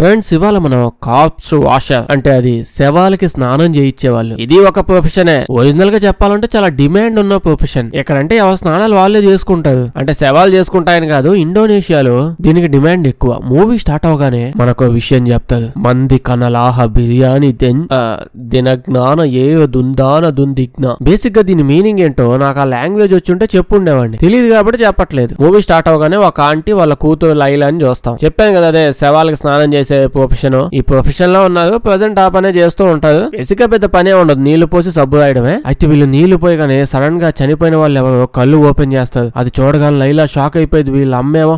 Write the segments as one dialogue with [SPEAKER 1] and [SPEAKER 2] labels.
[SPEAKER 1] Friends, ఇవాళ మనం corps washer అంటే అది శవాలకి స్నానం చేయించేవాళ్ళు. ఇది ఒక ప్రొఫెషనే. ఒరిజినల్ గా చెప్పాలంటే చాలా డిమాండ్ ఉన్న ప్రొఫెషన్. ఎక్కడంటే ఎవరి స్నానాలు వాళ్ళే చేసుకుంటారు. అంటే శవాలు చేసుకుంటాయని కాదు, ఇండోనేషియాలో దీనికి డిమాండ్ ఎక్కువ. మూవీ స్టార్ట్ అవగానే మనకు విషయం చెప్తారు. మంది కనలాహ బిర్యానీ దినజ్ఞాన ఏ దుందాన దుందిజ్ఞ. బేసిక్ గా దీని మీనింగ్ ఏంటో నాకు ఆ లాంగ్వేజ్ వచ్చి ఉంటే చెప్పుండేవాడిని. తెలియదు కాబట్టి చెప్పట్లేదు. మూవీ స్టార్ట్ అవగానే ఒక ఆంటీ వాళ్ళ కూతురు లైలా అని చూస్తాం. చెప్పాను కదా, అదే శవాలకి స్నానం చేసే ప్రొఫెషన్. ఈ ప్రొఫెషన్ లో ఉన్నారు. ప్రజెంట్ ఆ పనే చేస్తూ ఉంటారు. బేసిక్ గా పెద్ద పనే ఉండదు, నీళ్లు పోసి సబ్బు రాయడమే. అయితే వీళ్ళు నీళ్లు పోయగానే సడన్ గా చనిపోయిన వాళ్ళు ఎవరో కళ్ళు ఓపెన్ చేస్తారు. అది చూడగానే లైలా షాక్ అయిపోయింది. వీళ్ళ అమ్మేమో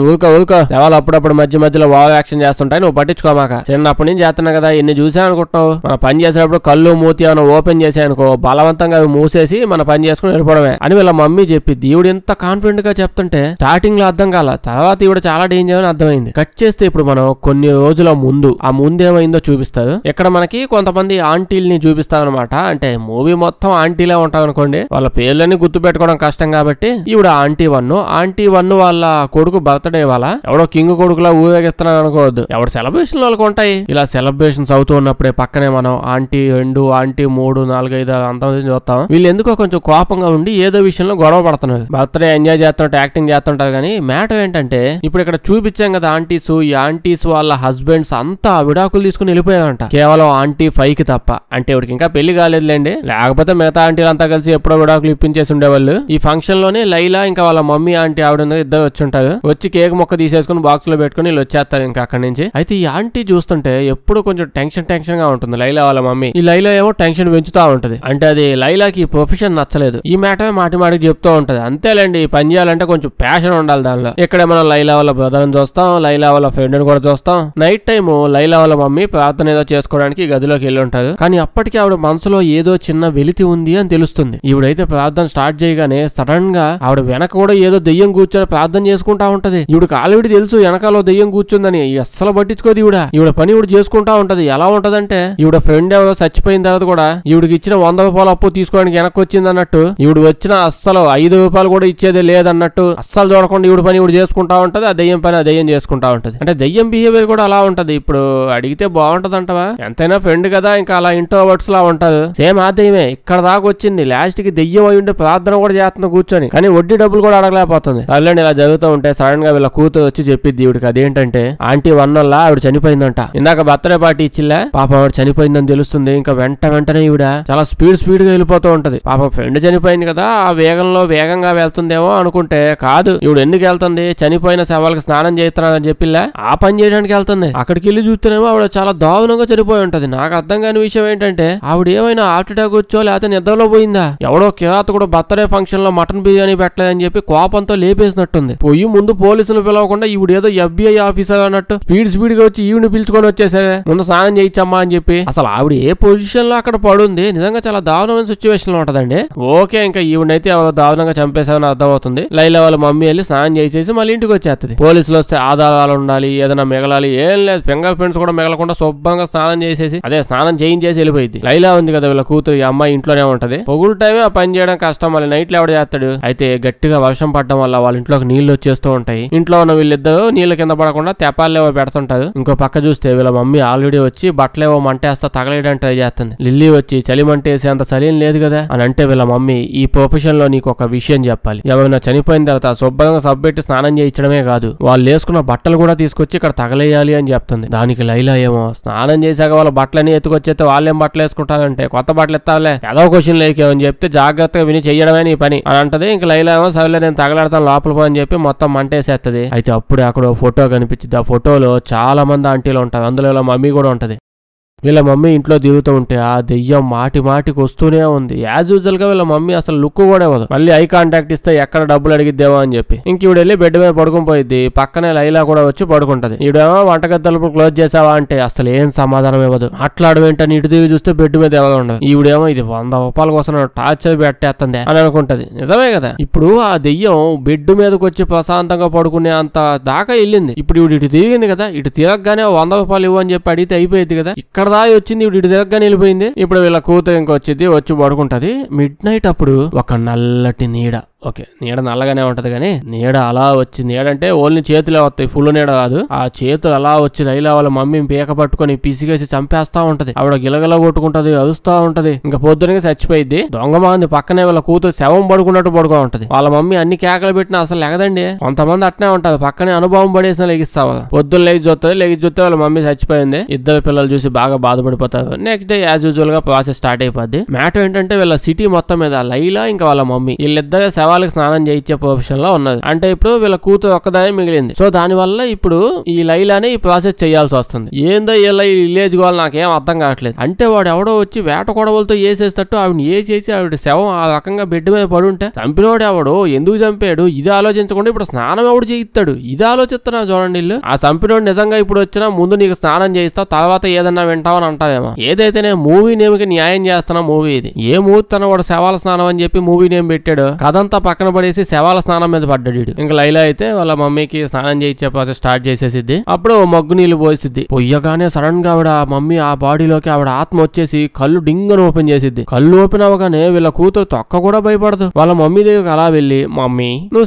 [SPEAKER 1] ఊరుక శవాలు అప్పుడప్పుడు మధ్య మధ్యలో వావ్ యాక్షన్ చేస్తుంటాయి, నువ్వు పట్టించుకోమాక. చిన్నప్పటి నుంచి చేస్తున్నా కదా, ఎన్ని చూసా అనుకుంటున్నావు. మన పని చేసేటప్పుడు కళ్ళు మూతి ఏమైనా ఓపెన్ చేసాయనుకో, బలవంతంగా అవి మూసేసి మన పని చేసుకుని వెళ్ళిపోవడమే అని వీళ్ళ మమ్మీ చెప్పింది. ఈవిడ ఎంత కాన్ఫిడెంట్ గా చెప్తుంటే స్టార్టింగ్ లో అర్థం కాల, తర్వాత ఈవిడ చాలా డేంజర్ అని అర్థమైంది. కట్ చేస్తే ఇప్పుడు మనం కొన్ని రోజుల ముందు ఆ ముందేమైందో చూపిస్తారు. ఇక్కడ మనకి కొంతమంది ఆంటీల్ని చూపిస్తారు అనమాట. అంటే మూవీ మొత్తం ఆంటీలే ఉంటాం అనుకోండి, వాళ్ళ పేర్లని గుర్తు పెట్టుకోవడం కష్టం కాబట్టి ఈవిడ ఆంటీ వన్ వాళ్ళ కొడుకు బర్త్డే వాళ్ళ ఎవడో కింగ్ కొడుకులా ఊరేగిస్తున్నాడు అనుకోవద్దు. ఎవడు సెలబ్రేషన్ వాళ్ళకి ఉంటాయి. ఇలా సెలబ్రేషన్స్ అవుతూ ఉన్నప్పుడే పక్కనే మనం ఆంటీ 2, ఆంటీ 3, 4, 5 అంతమంది చూస్తాం. వీళ్ళు ఎందుకో కొంచెం కోపంగా ఉండి ఏదో విషయంలో గొడవ పడుతున్నారు. బర్త్డే ఎంజాయ్ చేస్తున్నట్టు యాక్టింగ్ చేస్తుంటారు. కానీ మ్యాటర్ ఏంటంటే ఇప్పుడు ఇక్కడ చూపించాం కదా ఆంటీస్, ఈ ఆంటీస్ వాళ్ళ హస్బెండ్స్ అంతా విడాకులు తీసుకుని వెళ్ళిపోయారంట. కేవలం ఆంటీ 5కి తప్ప. అంటే ఇవిడికి ఇంకా పెళ్లి కాలేదులేండి, లేకపోతే మిగతా ఆంటీలు అంతా కలిసి ఎప్పుడో విడాకులు ఇప్పించేసి ఉండేవాళ్ళు. ఈ ఫంక్షన్ లోనే లైలా ఇంకా వాళ్ళ మమ్మీ ఆంటీ ఆవిడ ఇద్దరు వచ్చి ఉంటారు. వచ్చి కేక్ మొక్క తీసేసుకుని బాక్స్ లో పెట్టుకుని వీళ్ళు వచ్చేస్తారు ఇంకా అక్కడి నుంచి. అయితే ఈ ఆంటీ చూస్తుంటే ఎప్పుడు కొంచెం టెన్షన్ గా ఉంటుంది లైలా వాళ్ళ మమ్మీ. ఈ లైలా ఏమో టెన్షన్ పెంచుతా ఉంటది. అంటే అది లైలాకి ప్రొఫెషన్ నచ్చలేదు. ఈ మ్యాటర్ మాటికి చెప్తూ ఉంటది. అంతేలేండి, పని చేయాలంటే కొంచెం ప్యాషన్ ఉండాలి దానిలో. ఇక్కడ మనం లైలా వాళ్ళ బ్రదర్ చూస్తాం, లైలా వాళ్ళ ఫ్రెండ్ ని కూడా చూస్తాం. నైట్ టైం లైలా వాళ్ళ మమ్మీ ప్రార్థన ఏదో చేసుకోవడానికి గదిలోకి వెళ్ళి ఉంటారు. కానీ అప్పటికి ఆవిడ మనసులో ఏదో చిన్న వెలితి ఉంది అని తెలుస్తుంది. ఈవిడైతే ప్రార్థన స్టార్ట్ చేయగానే సడన్ గా ఆవిడ వెనక కూడా ఏదో దెయ్యం కూర్చొని ప్రార్థన చేసుకుంటా ఉంటది. ఈవిడకి ఆల్రెడీ తెలుసు వెనకాలో దెయ్యం కూర్చుందని, అస్సలు పట్టించుకోదు ఈవిడ పని ఈవిడ చేసుకుంటా ఉంటది. ఎలా ఉంటదంటే ఈవిడ ఫ్రెండ్ ఎవరో చచ్చిపోయిన తర్వాత కూడా ఈవిడికి ఇచ్చిన 100 రూపాయలు అప్పు తీసుకోవడానికి వెనక్కి వచ్చింది అన్నట్టు, ఈవిడ వచ్చిన అస్సలు 5 రూపాయలు కూడా ఇచ్చేది లేదన్నట్టు అస్సలు చూడకుండా ఈవిడ పని ఈవిడ చేసుకుంటా ఉంటది. ఆ దెయ్యం పని ఆ దెయ్యం చేసుకుంటా ఉంటది. అంటే దెయ్యం బిహేవియర్ కూడా అలా ఉంటది. ఇప్పుడు అడిగితే బాగుంటది అంటవా, ఎంతైనా ఫ్రెండ్ కదా, ఇంకా అలా ఇంట్రోవర్ట్స్ లా ఉంటది. సేమ్ ఆ దెయ్యమే ఇక్కడ దాకా వచ్చింది. లాస్ట్ కి దెయ్యం అయి ఉండే ప్రార్థన కూడా చేస్తుంది కూర్చొని, కానీ వడ్డీ డబ్బులు కూడా అడగలేకపోతుంది. అల్లండి ఇలా జరుగుతూ ఉంటే సడన్ గా వీళ్ళ కూతురు వచ్చి చెప్పిద్ది ఈవిడికి. అదేంటంటే ఆంటీ 1 వల్ల ఆవిడ చనిపోయిందంట. ఇందాక బర్త్డే పార్టీ ఇచ్చిలే, పాపం ఆవిడ చనిపోయిందని తెలుస్తుంది. ఇంకా వెంటనే ఈవిడ చాలా స్పీడ్ గా వెళ్ళిపోతూ ఉంటది. పాపం ఫ్రెండ్ చనిపోయింది కదా, ఆ వేగంగా వెళ్తుందేమో అనుకుంటే కాదు. ఈవిడ ఎందుకు వెళ్తుంది, చనిపోయిన శవాలకు స్నానం చేస్తున్నానని చెప్పిలే, ఆ పని చేయడానికి వెళ్తుంది. అక్కడికి వెళ్ళి చూస్తేనేమో ఆవిడ చాలా దారుణంగా చనిపోయి ఉంటది. నాకు అర్థం కాని విషయం ఏంటంటే ఆవిడ ఏమైనా హార్ట్ అటాక్ వచ్చో లేకపోతే నిద్రలో పోయిందా, ఎవడో కిరాతకుడు బర్త్డే ఫంక్షన్ లో మటన్ బిర్యానీ పెట్టలేదని చెప్పి కోపంతో లేపేసినట్టుంది. పోయి ముందు పోలీసులు పిలవకుండా ఈవిడ ఏదో FBI ఆఫీసర్ అన్నట్టు స్పీడ్ గా వచ్చి ఈవిని పిలుచుకొని వచ్చేసారే, ముందు స్నానం చేయించమ్మా అని చెప్పి. అసలు ఆవిడ ఏ పొజిషన్ లో అక్కడ పడుంది, నిజంగా చాలా దారుణమైన సిచ్యువేషన్ లో ఉంటదండి. ఓకే, ఇంకా ఈవిడైతే ఎవరో దారుణంగా చంపేశారని అర్థమవుతుంది. లైలా వాళ్ళ మమ్మీ వెళ్ళి స్నానం చేసేసి మళ్ళీ ఇంటికి వచ్చేస్తుంది. పోలీసులు వస్తే ఆధారాలు ఉండాలి, ఏదైనా మిగలాలి, ఏం లేదు, ఫింగర్ ప్రింట్స్ కూడా మిగలకుండా శుభ్రంగా స్నానం చేసేసి స్నానం చేయించేసి వెళ్ళిపోయింది. లైలా ఉంది కదా వీళ్ళ కూతురు, ఈ అమ్మాయి ఇంట్లోనే ఉంటది. పొగులు టైమే ఆ పని చేయడం కష్టం, మళ్ళీ నైట్ లో ఎవడ చేస్తాడు. అయితే గట్టిగా వర్షం పడడం వల్ల వాళ్ళ ఇంట్లోకి నీళ్లు వచ్చేస్తూ ఉంటాయి. ఇంట్లో ఉన్న వీళ్ళిద్దరు నీళ్ళ కింద పడకుండా తెపాలేవో పెడుతుంటారు. ఇంకో పక్క చూస్తే వీళ్ళ మమ్మీ ఆల్రెడీ వచ్చి బట్టలేవో మంటేస్తా తగలేయడానికి ట్రై చేస్తుంది. లిల్లీ వచ్చి చలి మంటేసి అంత చలిం లేదు కదా అని అంటే వీళ్ళ మమ్మీ, ఈ ప్రొఫెషన్ లో నీకు ఒక విషయం చెప్పాలి, ఎవరైనా చనిపోయిన తర్వాత శుభ్రంగా సబ్బెట్టి స్నానం చేయించడమే కాదు, వాళ్ళు వేసుకున్న బట్టలు కూడా తీసుకొచ్చి ఇక్కడ తగలేయాలి అని చెప్తుంది. దానికి లైలా ఏమో, స్నానం చేశాక వాళ్ళ బట్టలని ఎత్తుకొచ్చేస్తే వాళ్ళేం బట్టలు వేసుకుంటారంటే కొత్త బట్టలు ఎత్తాలే, ఏదో క్వశ్చన్ లేకేమని చెప్తే జాగ్రత్తగా విని చెయ్యడమే నీ పని అని అంటది. ఇంక లైలా ఏమో సరేలే నేను తగలాడతాను లోపల పో అని చెప్పి మొత్తం మంటేసేస్తుంది. అయితే అప్పుడే అక్కడ ఫోటో కనిపించింది. ఆ ఫోటోలో చాలా మంది ఆంటీలు ఉంటారు, అందులో వీళ్ళ మమ్మీ కూడా ఉంటది. వీళ్ళ మమ్మీ ఇంట్లో దిగుతూ ఉంటే ఆ దెయ్యం మాటికి వస్తూనే ఉంది. యాజ్ యూజువల్ గా వీళ్ళ మమ్మీ అసలు లుక్ కూడా ఇవ్వదు. మళ్ళీ ఐ కాంటాక్ట్ ఇస్తే ఎక్కడ డబ్బులు అడిగిద్దేమో అని చెప్పి ఇంక ఈవిడ వెళ్ళి బెడ్ మీద పడుకుని పోయిద్ది. పక్కనే లైలా కూడా వచ్చి పడుకుంటది. ఈవిడేమో వంటగది తలుపులు క్లోజ్ చేసావా అంటే అసలు ఏం సమాధానం ఇవ్వదు. మాట్లాడమేంటని ఇటు దిగి చూస్తే బెడ్ మీద ఎవరు ఉండదు. ఈవిడేమో ఇది 100 రూపాయల కోసం టార్చర్ పెట్టేస్తుంది అని అనుకుంటది. నిజమే కదా, ఇప్పుడు ఆ దెయ్యం బెడ్ మీదకి వచ్చి ప్రశాంతంగా పడుకునే అంత దాకా వెళ్ళింది. ఇప్పుడు ఈవిడ ఇటు తిరిగింది కదా, ఇటు తిరగగానే 100 రూపాయలు ఇవ్వు అని చెప్పి అడిగితే అయిపోయింది కదా. ఇక్కడ దాయి వచ్చింది, ఇటు దగ్గర వెళ్ళిపోయింది. ఇప్పుడు వీళ్ళ కూతురు ఇంకొచ్చింది, వచ్చి పడుకుంటది. మిడ్ నైట్ అప్పుడు ఒక నల్లటి నీడ ఓకే నీడ నల్లగానే ఉంటది కానీ నీడ అలా వచ్చి నీడ అంటే ఓన్లీ చేతులే వస్తాయి, ఫుల్ నీడ కాదు. ఆ చేతులు అలా వచ్చి లైలా వాళ్ళ మమ్మీ పీక పట్టుకుని పిసిగేసి చంపేస్తా ఉంటది. ఆవిడ గిలగల కొట్టుకుంటది, అరుస్తా ఉంటది. ఇంకా పొద్దునగా చచ్చిపోయింది. దొంగ మంది పక్కనే వాళ్ళ కూతురు శవం పడుకున్నట్టు పడుకో ఉంటది. వాళ్ళ మమ్మీ అన్ని కేకలు పెట్టినా అసలు లెగదండి. కొంతమంది అట్నే ఉంటది, పక్కనే అనుభవం పడేసిన లెగిస్తావు. పొద్దున్న లెగి చూస్తే వాళ్ళ మమ్మీ చచ్చిపోయింది. ఇద్దరు పిల్లలు చూసి బాగా బాధపడిపోతారు. నెక్స్ట్ డే యాజ్ యూజువల్ గా ప్రాసెస్ స్టార్ట్ అయిపోద్ది. మ్యాటర్ ఏంటంటే వీళ్ళ సిటీ మొత్తం మీద లైలా ఇంకా వాళ్ళ మమ్మీ వీళ్ళిద్దరే శవాలకు స్నానం చేయించే ప్రొఫెషన్ లో ఉన్నది. అంటే ఇప్పుడు వీళ్ళ కూతురు ఒక్కదానే మిగిలింది. సో దాని వల్ల ఇప్పుడు ఈ లైలానే ఈ ప్రాసెస్ చేయాల్సి వస్తుంది. ఏందో వీళ్ళ ఈ విలేజ్ వాళ్ళు నాకేం అర్థం కావట్లేదు. అంటే వాడు ఎవడో వచ్చి వేట కొడవలతో వేసేస్తట్టు ఆవిడని వేసేసి ఆవిడ శవం ఆ రకంగా బెడ్ మీద పడుంటే చంపినోడు ఎవడు, ఎందుకు చంపాడు, ఇది ఆలోచించకుండా ఇప్పుడు స్నానం ఎవడు చేయిస్తాడు, ఇది ఆలోచిస్తున్నా చూడండి. వీళ్ళు ఆ చంపినోడు నిజంగా ఇప్పుడు వచ్చినా ముందు నీకు స్నానం చేయిస్తా, తర్వాత ఏదన్నా వింటావని అంటాదేమో. ఏదైతేనే మూవీ నేమ్కి న్యాయం చేస్తున్నా మూవీ ఇది. ఏ మూవీ తన వాడు శవాల స్నానం అని చెప్పి మూవీ నేమ్ పెట్టాడు, కథంతా పక్కన పడేసి శవాల స్నానం మీద పడ్డాడు. ఇంకా లైలా అయితే వాళ్ళ మమ్మీకి స్నానం చేయించే ప్రాసెస్ స్టార్ట్ చేసేసిద్ది. అప్పుడు మగ్గు నీళ్లు పోసిద్ది. పొయ్యగానే సడన్ గా ఆవిడ మమ్మీ ఆ బాడీలోకి ఆవిడ ఆత్మ వచ్చేసి కళ్ళు డింగను ఓపెన్ చేసిద్ది. కళ్ళు ఓపెన్ అవగానే వీళ్ళ కూతురు తొక్క కూడా భయపడదు. వాళ్ళ మమ్మీ దగ్గరికి అలా వెళ్ళి, మమ్మీ నువ్వు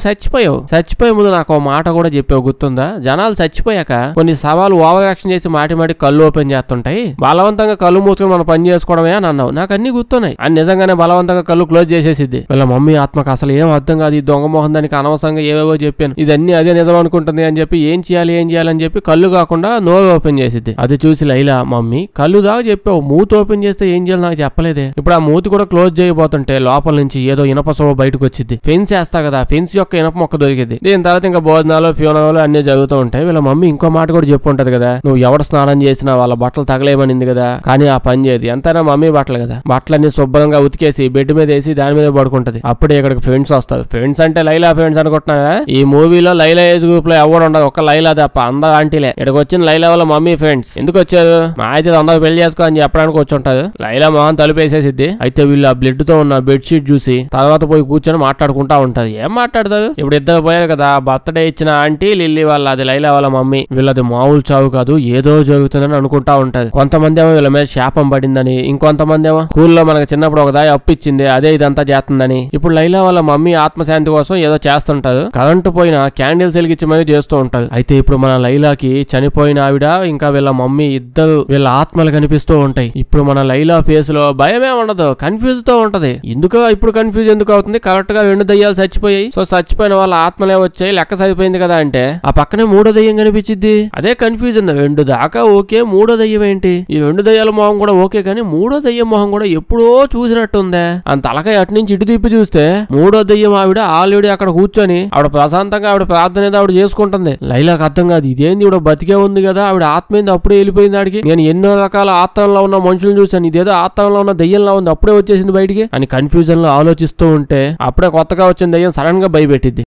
[SPEAKER 1] చచ్చిపోయే ముందు నాకు మాట కూడా చెప్పావు గుర్తుందా, జనాలు చచ్చిపోయాక కొన్ని సవాలు ఓవర్ యాక్షన్ చేసి మాటి కళ్ళు ఓపెన్ చేస్తుంటాయి, బలవంతంగా కళ్ళు మూసుకొని మనం పని చేసుకోవడమే అని అన్నావు, నాకు అన్ని గుర్తున్నాయి అని. నిజంగానే బలవంతంగా కళ్ళు క్లోజ్ చేసేసిద్ది. వీళ్ళ మమ్మీ ఆత్మకు అసలు ఏం అర్థం కాదు, ఈ దొంగ మోహన్ దానికి అనవసరంగా ఏవేవో చెప్పాను, ఇదన్నీ అదే నిజం అనుకుంటుంది అని చెప్పి ఏం చేయాలి అని చెప్పి కళ్ళు కాకుండా నోరు ఓపెన్ చేసిద్ది. అది చూసి లైలా, మమ్మీ కళ్ళు దాకా చెప్పావు, మూతి ఓపెన్ చేస్తే ఏం చేయాలి నాకు చెప్పలేదే. ఇప్పుడు ఆ మూతి కూడా క్లోజ్ చేయబోతుంటే లోపల నుంచి ఏదో ఇనప సొవ బయటకు వచ్చింది. ఫెన్స్ వేస్తా కదా, ఫెన్స్ యొక్క ఇనప మొక్క దొరికింది. దీని తర్వాత ఇంకా భోజనాలు ఫ్యూనరాలు అన్ని జరుగుతూ ఉంటాయి. వీళ్ళ మమ్మీ ఇంకో మాట కూడా చెప్పు ఉంటది కదా, నువ్వు ఎవడు స్నానం చేసినా వాళ్ళ బట్టలు తగలేమనింది కదా, కానీ ఆ పని చేయదు. ఎంతైనా మమ్మీ బట్టలు కదా, బట్టలన్నీ శుభ్రంగా ఉతికేసి బెడ్ మీద వేసి దాని మీద పడుకుంటది. అప్పుడే ఇక్కడికి ఫ్రెండ్స్ వస్తారు. ఫ్రెండ్స్ అంటే లైలా ఫ్రెండ్స్ అనుకుంటున్నా. ఈ మూవీలో లైలా ఏజ్ గ్రూప్ లో ఎవరు ఉండదు, ఒక్క లైలా తప్ప అందరు ఆంటీలే. ఇక్కడికి వచ్చిన లైలా వాళ్ళ మమ్మీ ఫ్రెండ్స్ ఎందుకు వచ్చారు, మా అయితే అందరూ పెళ్లి చేసుకో అని చెప్పడానికి వచ్చి ఉంటారు. లైలా మొహం తలుపేసేసిద్ది. అయితే వీళ్ళు ఆ బ్లడ్ తో ఉన్న బెడ్ షీట్ చూసి తర్వాత పోయి కూర్చొని మాట్లాడుకుంటా ఉంటది. ఏం మాట్లాడతారు, ఇప్పుడు ఇద్దరు పోయారు కదా, బర్త్డే ఇచ్చిన ఆంటీ లిల్లీ వాళ్ళ అది లైలా వాళ్ళ మమ్మీ. వీళ్ళది మామూలు చావు కాదు, ఏదో జరుగుతుందని అనుకుంటా ఉంటది. కొంతమంది ఏమో వీళ్ళ మీద శాపం పడిందని, ఇంకొంతమంది ఏమో స్కూల్లో మనకు చిన్నప్పుడు ఒక దాయి అప్పు ఇచ్చింది అదే ఇదంతా చేస్తుందని. ఇప్పుడు లైలా వాళ్ళ మమ్మీ ఆత్మశాంతి కోసం ఏదో చేస్తుంటారు. కరెంటు పోయిన క్యాండిల్స్ వెలిగించి మరీ చేస్తూ ఉంటారు. అయితే ఇప్పుడు మన లైలాకి చనిపోయిన ఆవిడ ఇంకా వీళ్ళ మమ్మీ ఇద్దరు వీళ్ళ ఆత్మలు కనిపిస్తూ ఉంటాయి. ఇప్పుడు మన లైలా ఫేస్ లో భయమే ఉండదు, కన్ఫ్యూజ్ తో ఉంటది. ఎందుకు ఇప్పుడు కన్ఫ్యూజ్ ఎందుకు అవుతుంది, కరెక్ట్ గా 2 దయ్యాలు చచ్చిపోయాయి. సో చచ్చిపోయిన వాళ్ళ ఆత్మలే వచ్చాయి, లెక్క సరిపోయింది కదా అంటే ఆ పక్కనే 3వ దయ్యం కనిపించింది. అదే కన్ఫ్యూజన్. 2 దాకా ఓకే, 3వ దయ్యం ఏంటి, ఈ 2 దయ్యాల మొహం కూడా ఓకే, కానీ 3వ దయ్యం మొహం కూడా ఎప్పుడో చూసినట్టుందే. అంత తలకాయ అటు నుంచి ఇటు తిప్పి చూస్తే 3వ దయ్యం ఆవిడ ఆల్రెడీ అక్కడ కూర్చొని ఆవిడ ప్రశాంతంగా ఆవిడ ప్రార్థన ఏదో ఆవిడ చేసుకుంటుంది. లైలాకి అర్థం కాదు, ఇదేంది ఇవిడ బతికే ఉంది కదా, ఆవిడ ఆత్మ ఏంది అప్పుడే వెళ్ళిపోయింది ఆడికి, నేను ఎన్నో రకాల ఆత్మలో ఉన్న మనుషులను చూశాను, ఇదేదో ఆత్మలో ఉన్న దయ్యంలో ఉంది అప్పుడే వచ్చేసింది బయటికి అని కన్ఫ్యూజన్ లో ఆలోచిస్తూ ఉంటే అప్పుడే కొత్తగా వచ్చిన దయ్యం సడన్ గా భయపెట్టింది.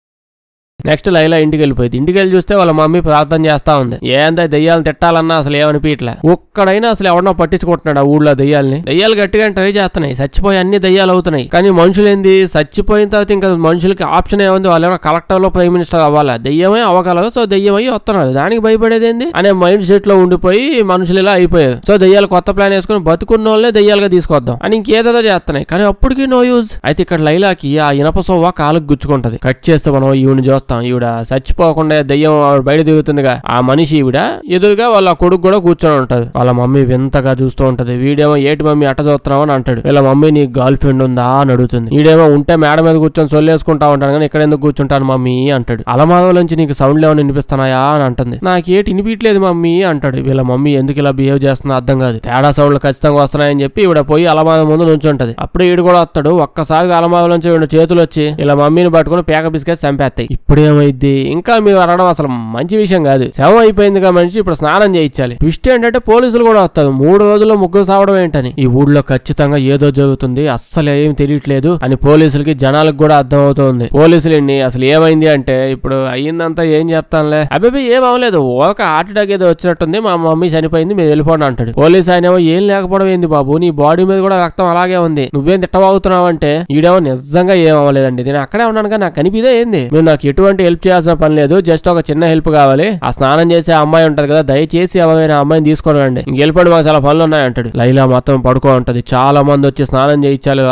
[SPEAKER 1] నెక్స్ట్ లైలా ఇంటికి వెళ్ళిపోయింది. ఇంటికి వెళ్ళి చూస్తే వాళ్ళ మమ్మీ ప్రార్థన చేస్తా ఉంది. ఏందా దెయ్యాలను తిట్టాలన్నా అసలు ఏమనిపించలే. ఒక్కడైనా అసలు ఎవడన్నా పట్టించుకుంటున్నాడు ఆ ఊళ్ళో దెయ్యాలని. దెయ్యాలు గట్టిగా ట్రై చేస్తున్నాయి, చచ్చిపోయి అన్ని దెయ్యాలు అవుతున్నాయి. కానీ మనుషులు ఏంది, చచ్చిపోయిన తర్వాత ఇంకా మనుషులకి ఆప్షన్ ఏముంది, వాళ్ళు ఏమైనా కలెక్టర్ లో ప్రైమ్ మినిస్టర్ అవ్వాలా, దెయ్యమే అవ్వగలరు, సో దెయ్యం అయ్యి వస్తున్నారు, దానికి భయపడేది ఏంది అనే మైండ్ సెట్ లో ఉండిపోయి మనుషులు ఇలా అయిపోయారు. సో దెయ్యాలు కొత్త ప్లాన్ వేసుకుని బతుకున్న వాళ్ళే దెయ్యాలుగా తీసుకొద్దాం అని ఇంకేదో చేస్తున్నాయి, కానీ అప్పటికి నో యూజ్. అయితే ఇక్కడ లైలాకి ఆ ఇనప సొవ్వ కాలుకు గుచ్చుకుంటది. కట్ చేస్తే మనం ఈవిని చూస్తాం. ఈవిడ చచ్చిపోకుండా దెయ్యం బయట దిగుతుందిగా, ఆ మనిషి ఈవిడ ఎదురుగా వాళ్ళ కొడుకు కూడా కూర్చొని ఉంటది. వాళ్ళ మమ్మీ వింతగా చూస్తూ ఉంటది. వీడేమో ఏటి మమ్మీ అట్ట చూస్తున్నావు అని అంటాడు. వీళ్ళ మమ్మీ నీకు గర్ల్ ఫ్రెండ్ ఉందా అని అడుగుతుంది. వీడేమో ఉంటే మేడ మీద కూర్చొని సొల్లేసుకుంటా ఉంటాను కానీ ఇక్కడ ఎందుకు కూర్చుంటాను మమ్మీ అంటాడు. అలమాదలోంచి నీకు సౌండ్లు ఏమైనా వినిపిస్తున్నాయా అని అంటుంది. నాకేటి వినిపించలేదు మమ్మీ అంటాడు. వీళ్ళ మమ్మీ ఎందుకు ఇలా బిహేవ్ చేస్తుందో అర్థం కాదు. తేడా సౌండ్లు ఖచ్చితంగా వస్తున్నాయని చెప్పి ఈవిడ పోయి అలమాద ముందు నుంచుంటది. అప్పుడే ఈడు కూడా వస్తాడు. ఒక్కసారి అలమాదలోంచి వీడు చేతులు వచ్చి ఇలా మమ్మీని పట్టుకుని పేక బిస్కెట్ చంపేస్తాయి. ఇప్పుడేమైంది, ఇంకా మీరు అడగడం అసలు మంచి విషయం కాదు. శవం అయిపోయిందిగా మనిషి, ఇప్పుడు స్నానం చేయించాలి. ట్విస్ట్ ఏంటంటే పోలీసులు కూడా వస్తారు. 3 రోజుల్లో ముగ్గురు సావడం ఏంటని. ఈ ఊళ్ళో ఖచ్చితంగా ఏదో జరుగుతుంది, అస్సలు ఏం తెలియట్లేదు అని పోలీసులకి జనాలకు కూడా అర్థం అవుతుంది. పోలీసులు అసలు ఏమైంది అంటే ఇప్పుడు అయ్యిందంతా ఏం చెప్తానులే, అబ్బాయి ఏం అవ్వలేదు, ఒక హార్ట్ అటాక్ ఏదో వచ్చినట్టుంది, మా మమ్మీ చనిపోయింది, మీరు వెళ్ళిపోండి అంటాడు. పోలీసు ఆయన ఏమో ఏం లేకపోవడం ఏంది బాబు, నీ బాడీ మీద కూడా రక్తం అలాగే ఉంది, నువ్వేం తిట్టబాగుతున్నావు అంటే ఈడేమో నిజంగా ఏం అవ్వలేదండి, నేను అక్కడే ఉన్నానుగా నాకు కనిపిదే ఏంది, మీరు నాకు ఎటువంటి ఎటువంటి హెల్ప్ చేయాల్సిన పని లేదు, జస్ట్ ఒక చిన్న హెల్ప్ కావాలి. ఆ స్నానం చేసే అమ్మాయి ఉంటది కదా, దయచేసి ఎవరైనా అమ్మాయిని తీసుకొని రండి, ఇంకెళ్ళిపోయి మాకు చాలా పనులు ఉన్నాయి అంటాడు. లైలా మొత్తం పడుకో ఉంటది. చాలా మంది వచ్చి స్నానం చేయించాలి,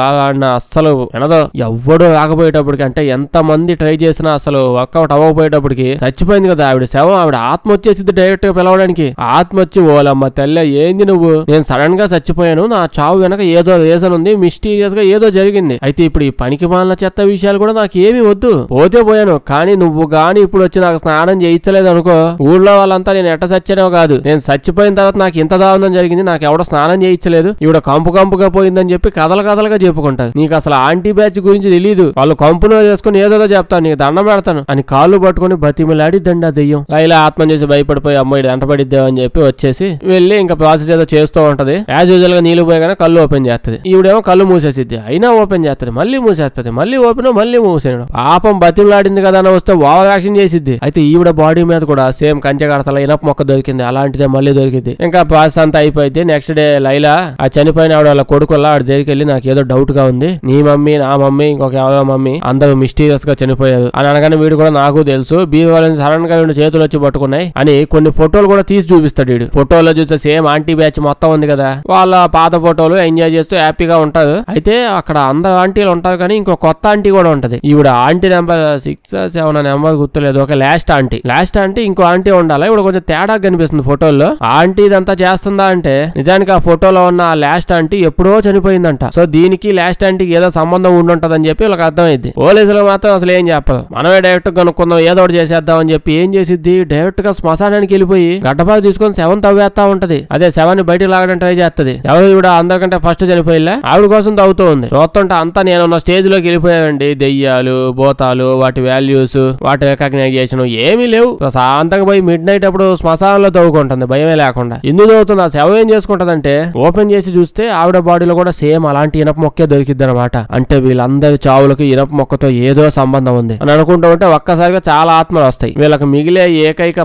[SPEAKER 1] అస్సలు వినదో. ఎవ్వడూ రాకపోయేటప్పటికి, అంటే ఎంత మంది ట్రై చేసినా అసలు వర్కౌట్ అవ్వకపోయేటప్పటికి చచ్చిపోయింది కదా ఆవిడ శవం. ఆవిడ ఆత్మ వచ్చేసింది డైరెక్ట్ గా పిలవడానికి. ఆత్మ వచ్చి, ఓలమ్మ తెల్ల ఏంది నువ్వు, నేను సడన్ గా చచ్చిపోయాను, నా చావు వెనక ఏదో రీజన్ ఉంది, మిస్టీరియస్ గా ఏదో జరిగింది. అయితే ఇప్పుడు ఈ పనికి మాలిన చెత్త విషయాలు కూడా నాకు ఏమీ వద్దు, పోతే పోయాను, కానీ నువ్వు గాని ఇప్పుడు వచ్చి నాకు స్నానం చేయించలేదు అనుకో, ఊళ్ళో వాళ్ళంతా నేను ఎట్ట చచ్చానో కాదు, నేను చచ్చిపోయిన తర్వాత నాకు ఇంత దారుణం జరిగింది, నాకు ఎవడో స్నానం చేయించలేదు, ఇవిడ కంపుగా పోయిందని చెప్పి కథలుగా చెప్పుకుంటారు. నీకు అసలు ఆంటీ బ్యాచ్ గురించి తెలీదు, వాళ్ళు కంపులో చేసుకుని ఏదో చెప్తాను, నీకు దండం పెడతాను అని కాళ్ళు పట్టుకుని బతిమిలాడి దండ దెయ్యం. లైలా ఆత్మ చేసి భయపడిపోయి అమ్మాయి వెంటబడిద్దాం అని చెప్పి వచ్చేసి వెళ్ళి ఇంకా ప్రాసెస్ ఏదో చేస్తూ ఉంటది. యాజ్ యూజువల్ గా నీళ్లు పోయగానే కళ్ళు ఓపెన్ చేస్తుంది. ఈవిడేమో కళ్ళు మూసేసిద్ది, అయినా ఓపెన్ చేస్తుంది, మళ్ళీ మూసేస్తుంది, మళ్ళీ ఓపెన్, మళ్ళీ మూసేయడం. పాపం బతిమిలాడింది కదా అని వస్తే ఓవర్ యాక్షన్ చేసిద్ది. అయితే ఈవిడ బాడీ మీద కూడా సేమ్ కంచె కడతల ఇనప మొక్క దొరికింది, అలాంటిదే మళ్ళీ దొరికింది. ఇంకా ప్రాసెస్ అంతా అయిపోయింది. నెక్స్ట్ డే లైలా ఆ చనిపోయిన ఆవిడ వాళ్ళ కొడుకుల్లా ఆవిడ దగ్గరికి వెళ్ళి, నాకు ఏదో డౌట్ గా ఉంది, నీ మమ్మీ నా మమ్మీ ఇంకొక ఎవరో మమ్మీ అందరూ మిస్టీరియస్ గా చనిపోయారు అని అనగానే వీడు కూడా నాకు తెలుసు, బీవీ వాళ్ళని సడన్ గా రెండు చేతులు వచ్చి పట్టుకున్నాయి అని కొన్ని ఫోటోలు కూడా తీసి చూపిస్తాడు. వీడు ఫోటోలో చూస్తే సేమ్ ఆంటీ బ్యాచ్ మొత్తం ఉంది కదా, వాళ్ళ పాత ఫోటోలు ఎంజాయ్ చేస్తూ హ్యాపీగా ఉంటారు. అయితే అక్కడ అందరు ఆంటీలు ఉంటారు కానీ ఇంకో కొత్త ఆంటీ కూడా ఉంటది. ఈవిడ ఆంటీ నెంబర్ 6 or 7 నెంబర్ గుర్తులేదు, ఒక లాస్ట్ ఆంటీ ఇంకో ఆంటీ ఉండాలి. ఇప్పుడు కొంచెం తేడా కనిపిస్తుంది ఫోటోల్లో. ఆంటీ ఇదంతా చేస్తుందా అంటే నిజానికి ఆ ఫోటోలో ఉన్న ఆ లాస్ట్ ఆంటీ ఎప్పుడో చనిపోయిందంట. సో దీనికి లాస్ట్ ఆంటీకి ఏదో సంబంధం ఉండుంటదని చెప్పి వాళ్ళకి అర్థమైంది. పోలీసులు మాత్రం అసలు ఏం చెప్పదు, మనమే డైరెక్ట్ కనుక్కుందాం, ఏదో ఒకటి చేసేద్దాం అని చెప్పి ఏం చేసిద్ది, డైరెక్ట్ గా శ్మశానానికి వెళ్ళిపోయి గడ్డపాలు తీసుకొని శవం తవ్వేస్తా ఉంటది. అదే శవాన్ని బయటకు లాగడం ట్రై చేస్తది. ఎవరు ఈవిడ అందరికంటే ఫస్ట్ చనిపోయిలా ఆవిడ కోసం తవ్వుతూ ఉంది. చూస్తుంటే అంతా నేనున్న స్టేజ్ లోకి వెళ్ళిపోయానండి. దెయ్యాలు, భూతాలు, వాటి వాల్యూస్, వాటి రికగ్నైజేషన్ ఏమీ లేవు. శాంతంగా పోయి మిడ్ నైట్ అప్పుడు శ్మశానంలో తవ్వుకుంటుంది భయమే లేకుండా. ఎందుకు తవ్వుతుంది, ఆ శవం ఏం చేసుకుంటదంటే ఓపెన్ చేసి చూస్తే ఆవిడ బాడీలో కూడా సేమ్ అలాంటి ఇనప మొక్కే దొరికిద్ది అనమాట. అంటే వీళ్ళందరి చావులకి ఇనప మొక్కతో ఏదో సంబంధం ఉంది అని అనుకుంటూ ఉంటే ఒక్కసారిగా చాలా ఆత్మలు వస్తాయి. వీళ్ళకి మిగిలే ఏకైక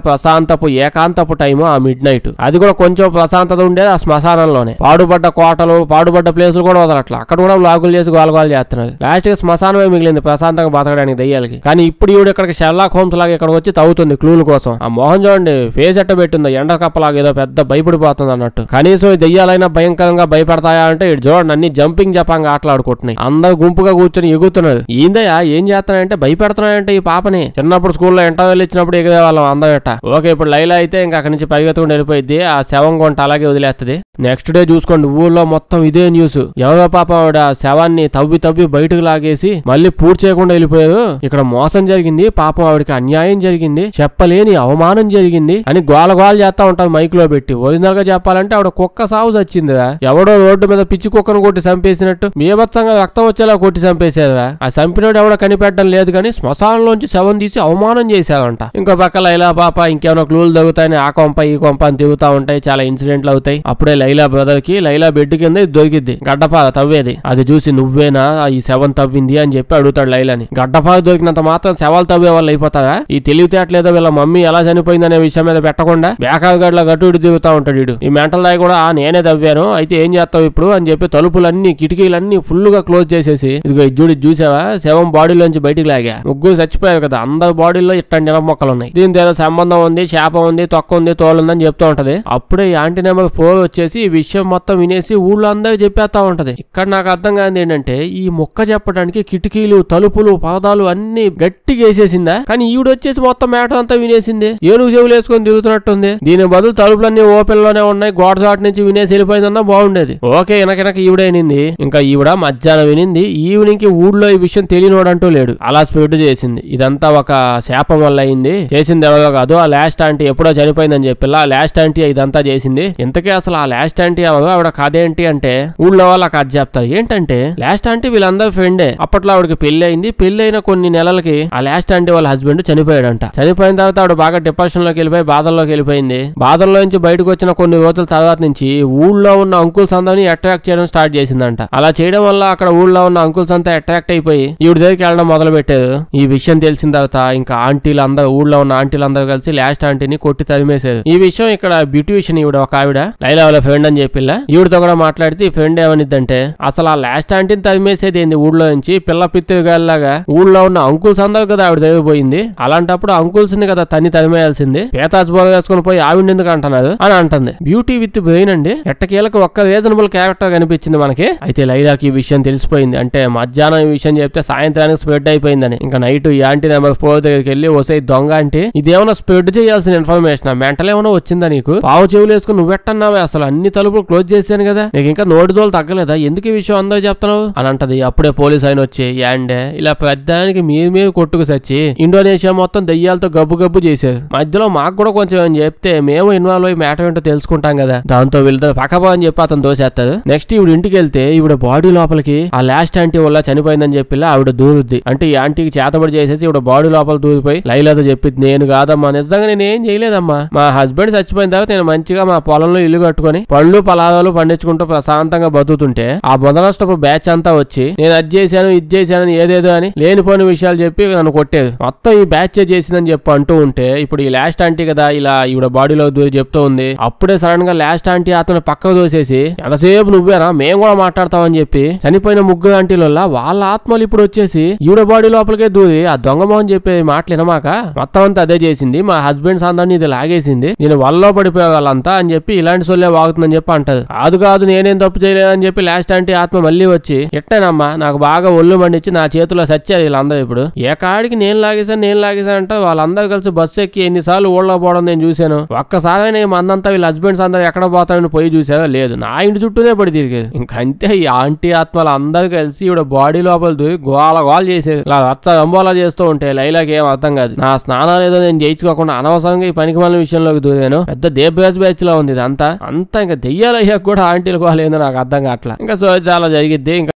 [SPEAKER 1] ఏకాంతపు టైము ఆ మిడ్ నైట్. అది కూడా కొంచెం ప్రశాంతత ఉండేది ఆ శ్మశానంలోనే. పాడుబడ్డ కోటలు, పాడుబడ్డ ప్లేసులు కూడా వదలట్లా, అక్కడ కూడా బ్లాగులు చేసి గోలగోలు చేస్తున్నారు. లాస్ట్ గా శ్మశానమే మిగిలింది ప్రశాంతంగా బతకడానికి దయ్యాలకి. కానీ ఇప్పుడు ఈవిడ ఇక్కడికి షెర్లాక్ హోమ్స్ లాగా ఇక్కడ వచ్చి తవ్వుతుంది క్లూల కోసం. ఆ మోహన్ చూడండి ఫేస్ ఎట్ట పెట్టిందో, ఎండ కప్పలాగా ఏదో పెద్ద భయపడిపోతుంది అన్నట్టు. కనీసం ఈ దయ్యాలైనా భయంకరంగా భయపడతాయా అంటే ఇటు చూడండి అన్ని జంపింగ్ జపాంగా ఆటలాడుకుంటున్నాయి. అందరూ గుంపుగా కూర్చొని ఎగుతున్నారు. ఏందయ్యా ఏం చేస్తున్నాయంటే భయపెడుతున్నాయంటే ఈ పాపని. చిన్నప్పుడు స్కూల్లో ఇంటర్వెల్ ఇచ్చినప్పుడు ఎగిరే వాళ్ళం అందరట. ఓకే ఇప్పుడు లైలా అయితే ఇంకా అక్కడి నుంచి పరిగెత్తుకుంటూ వెళ్ళిపోయింది. ఆ శవం కొంట అలాగే వదిలేస్తుంది. నెక్స్ట్ డే చూసుకోండి ఊర్లో మొత్తం ఇదే న్యూస్. ఎవరో పాప ఆవిడ శవాన్ని తవ్వి బయటకు లాగేసి మళ్ళీ పూర్తి చేయకుండా వెళ్ళిపోయారు. ఇక్కడ మోసం జరిగింది, పాపం ఆవిడకి అన్యాయం జరిగింది, చెప్పలేని అవమానం జరిగింది అని గోల చేస్తా ఉంటారు మైక్ లో పెట్టి. ఒరిజినల్ గా చెప్పాలంటే ఆవిడ కుక్క సాగు చచ్చిందిరా. ఎవడో రోడ్డు మీద పిచ్చి కుక్కను కొట్టి చంపేసినట్టు బీభత్సంగా రక్తం వచ్చేలా కొట్టి చంపేశారా. ఆ చంపినోడు ఎవడో కనిపెట్టడం లేదు కానీ శ్మశానంలోంచి శవం తీసి అవమానం చేశారంట. ఇంకో పక్క లైలా పాప ఇంకేమైనా క్లూలు దొరుకుతాయని ఆ కొంప ఈ కొంప అని తిరుగుతా ఉంటాయి. చాలా ఇన్సిడెంట్లు అవుతాయి. అప్పుడే లైలా బ్రదర్ కి లైలా బెడ్ కింద ఇది దొరికిద్ది, గడ్డపార తవ్వేది. అది చూసి నువ్వేనా ఈ శవం తవ్వింది అని చెప్పి అడుగుతాడు లైలాని. గడ్డపార దొరికినంత మాత్రం శవాలు తవ్వే వాళ్ళు అయిపోతారా? ఈ తెలివితేటలేదో వీళ్ళ మమ్మీ ఎలా చనిపోయిందనే విషయం మీద పెట్టకుండా బేకాగడ్ల గట్టు ఇటు దిగుతా ఉంటాడు వీడు. ఈ మెంటల్ దాయి కూడా నేనే తవ్వాను, అయితే ఏం చేస్తావు ఇప్పుడు అని చెప్పి తలుపులన్నీ కిటికీలన్నీ ఫుల్ గా క్లోజ్ చేసేసి ఇదిగో ఇది చూసావా శవం బాడీలోంచి బయటికి లాగా. ముగ్గురు చచ్చిపోయారు కదా, అందరి బాడీలో ఇట్టండి ఇనప మొక్కలు ఉన్నాయి. దీంతో ఏదో సంబంధం ఉంది, శాపం ఉంది, తొక్క ఉంది, తోలు ఉందని చెప్తూ ఉంటది. అప్పుడే ఆంటీ నెంబర్ 4 వచ్చేసి ఈ విషయం మొత్తం వినేసి ఊళ్ళో అందరికి చెప్పేస్తా ఉంటది. ఇక్కడ నాకు అర్థం కాదు ఏంటంటే ఈ మొక్క చెప్పడానికి కిటికీలు, తలుపులు, పరదాలు అన్ని గట్టిగా వేసేసిందా, కానీ ఈవిడ వచ్చేసి మొత్తం మ్యాటర్ అంతా వినేసింది. ఏనుగు చెవులు వేసుకొని తిరుగుతున్నట్టుంది. దీని బదులు తలుపులన్నీ ఓపెన్ లోనే ఉన్నాయి, గోడ చాటు నుంచి వినేసి వెళ్ళిపోయిందన్నా బాగుండేది. ఓకే వెనక ఈవిడ వినింది. ఇంకా ఈవిడ మధ్యాహ్నం వినింది. ఈవినింగ్ కి ఊళ్ళో ఈ విషయం తెలియనోడంటూ లేడు, అలా స్ప్రెడ్ చేసింది. ఇదంతా ఒక శాపం వల్ల అయింది. చేసింది ఎవరో కాదు, ఆ లాస్ట్ ఆంటీ ఎప్పుడో చనిపోయిందని చెప్పి ఆ లాస్ట్ ఆంటీ ఇదంతా చేసింది. ఇంతకీ అసలు ఆ లాస్ట్ ఆంటీ ఎవరు, ఆవిడ కథేంటి అంటే ఊళ్ళో వాళ్ళు ఆ కథ చెప్తారు. ఏంటంటే లాస్ట్ ఆంటీ వీళ్ళందరూ ఫ్రెండే. అప్పట్లో ఆవిడకి పెళ్లి అయింది. పెళ్లి అయిన కొన్ని నెలలకి ఆ లాస్ట్ ఆంటీ వాళ్ళ హస్బెండ్ చనిపోయాడంట. చనిపోయిన తర్వాత ఆవిడ బాగా డిప్రెషన్ లోకి వెళ్ళిపోయి బాధల్లోకి వెళ్ళిపోయింది. బాధల్లో నుంచి బయటకు వచ్చిన కొన్ని రోజుల తర్వాత నుంచి ఊళ్ళో ఉన్న అంకుల్స్ అందరినీ అట్రాక్ట్ చేయడం స్టార్ట్ చేసిందంట. అలా చేయడం వల్ల అక్కడ ఊళ్ళో ఉన్న అంకుల్స్ అంతా అట్రాక్ట్ అయిపోయి ఈవిడ దగ్గరికి వెళ్ళడం మొదలు పెట్టారు. ఈ విషయం తెలిసిన తర్వాత ఇంకా ఆంటీలు అందరూ ఊళ్ళో ఉన్న ఆంటీలు అందరూ కలిసి లాస్ట్ ఆంటీని కొట్టి తరిమేశారు. ఈ విషయం ఇక్కడ బ్యూటిషియన్ ఈవిడ ఒక ఆవిడ లైలా వాళ్ళ ఫ్రెండ్ అని చెప్పిల్లా. ఈవిడతో కూడా మాట్లాడితే ఈ ఫ్రెండ్ ఏమనిద్దంటే అసలు ఆ లాస్ట్ ఆంటీని తరిమేసేది ఏంది ఊళ్ళో నుంచి, పిల్ల పిత్తిగాల్లాగా ఊళ్ళో ఉన్న అంకుల్స్ అందరూ కదా కదా ఆవిడ దగ్గర పోయింది, అలాంటప్పుడు అంకుల్స్ ని కదా తరిమేయాల్సింది, పేతాజ్ బోధ వేసుకుని పోయి ఆవిడ ఎందుకు అంటున్నారు అని అంటుంది. బ్యూటీ విత్ బ్రెయిన్ అండి, ఎట్టకేలకు ఒక్క రీజనబుల్ క్యారెక్టర్ కనిపించింది మనకి. అయితే లైలాకి ఈ విషయం తెలిసిపోయింది, అంటే మధ్యాహ్నం ఈ విషయం చెప్తే సాయంత్రానికి స్ప్రెడ్ అయిపోయిందని. ఇంకా నైట్ ఈ ఆంటీ నెంబర్ 4 దగ్గరికి వెళ్ళి వసే దొంగ అంటే ఇదేమన్నా స్ప్రెడ్ చేయాల్సిన ఇన్ఫర్మేషన్, మెంటల్ ఏమైనా వచ్చిందా నీకు, పావు చెవులు వేసుకుని నువ్వెట్టన్నావే, అసలు అన్ని తలుపులు క్లోజ్ చేశాను కదా, నీకు ఇంకా నోటి దోలు తగ్గలేదా, ఎందుకు ఈ విషయం అందరూ చెప్తున్నావు అని అంటది. అప్పుడే పోలీస్ ఆయన వచ్చి యాండే ఇలా పెద్దానికి మీరు కొట్టుకు సచ్చి ఇండోనేషియా మొత్తం దెయ్యాలతో గబ్బు గబ్బు చేశారు, మధ్యలో మాకు కూడా కొంచెం అని చెప్తే మేము ఇన్వాల్వ్ అయ్యి మ్యాటర్ ఏంటో తెలుసుకుంటాం కదా, దాంతో వీళ్ళతో పక్కపా అని చెప్పి అతను దోసేస్తారు. నెక్స్ట్ ఈవిడ ఇంటికి వెళ్తే ఈవిడ బాడీ లోపలికి ఆ లాస్ట్ ఆంటీ వల్ల చనిపోయిందని చెప్పి ఆవిడ దూరుద్ది. అంటే ఈ ఆంటీకి చేతబడి చేసేసి ఈవిడ బాడీ లోపల దూరిపోయి లైలాతో చెప్పింది, నేను కాదమ్మా, నిజంగా నేను ఏం చేయలేదమ్మా, మా హస్బెండ్ చచ్చిపోయిన తర్వాత నేను మంచిగా మా పొలంలో ఇల్లు కట్టుకుని పళ్ళు పలాదాలు పండించుకుంటూ ప్రశాంతంగా బతుకుతుంటే ఆ బొందనష్టపు బ్యాచ్ అంతా వచ్చి నేను అది చేశాను ఇది చేశాను ఏదేదో అని లేనిపోని విషయాలు చెప్పి నన్ను కొట్టేది, మొత్తం ఈ బ్యాచ్ చేసిందని చెప్పి అంటూ ఉంటే ఇప్పుడు ఈ లాస్ట్ ఆంటీ కదా ఇలా ఈవిడ బాడీలో దూరి చెప్తూ ఉంది. అప్పుడే సడన్ గా లాస్ట్ ఆంటీ అతను పక్కకు దోసేసి ఎంతసేపు నువ్వేనా మేము కూడా మాట్లాడతామని చెప్పి చనిపోయిన ముగ్గురు ఆంటీల వాళ్ళ ఆత్మలు ఇప్పుడు వచ్చేసి ఈవిడ బాడీ లోపలికే దూరి ఆ దొంగ మోహన్ చెప్పే మాటలు వినమాక మొత్తం అంతా అదే చేసింది, మా హస్బెండ్స్ అందరినీ ఇది లాగేసింది, నేను వల్లో పడిపోయే వాళ్ళంతా అని చెప్పి ఇలాంటి సొల్లే వాగుతుందని చెప్పి అంటది. కాదు నేనేం తప్పు చేయలేదని చెప్పి లాస్ట్ ఆంటీ ఆత్మ మళ్ళీ వచ్చి ఎట్టేనమ్మా నాకు బాగా ఒళ్ళు మండిచ్చి నా చేతిలో సచ్చేది వీళ్ళందరూ, ఇప్పుడు ఏ కాడికి నేను లాగేశాను అంటే వాళ్ళందరూ కలిసి బస్సు ఎక్కి ఎన్నిసార్లు ఊళ్ళో పోవడం నేను చూశాను, ఒక్కసారి మందంతా వీళ్ళ హస్బెండ్స్ అందరూ ఎక్కడ పోతామని పోయి చూసారా, లేదు నా ఇంటి చుట్టూనే పడి తిరిగేది. ఇంకంతే ఈ ఆంటీ ఆత్మలు అందరూ కలిసి ఈవిడ బాడీ లోపల దూరి గోల చేసేది, ఇలా రచ్చ రంబోలా చేస్తూ ఉంటే లైలాకి ఏం అర్థం కాదు, నా స్నానాలు ఏదో నేను చేయించుకోకుండా అనవసరంగా ఈ పనికి మన విషయంలోకి దూరాను, పెద్ద దేబ్యాస్ బ్యాచ్ లో ఉంది ఇదంతా, అంతా ఇంకా దెయ్యాలు అయ్యాక కూడా ఆంటీలు కోలేదో నాకు అర్థం కావట్లా. ఇంకా సో చాలా జరిగిద్ది. ఇంకా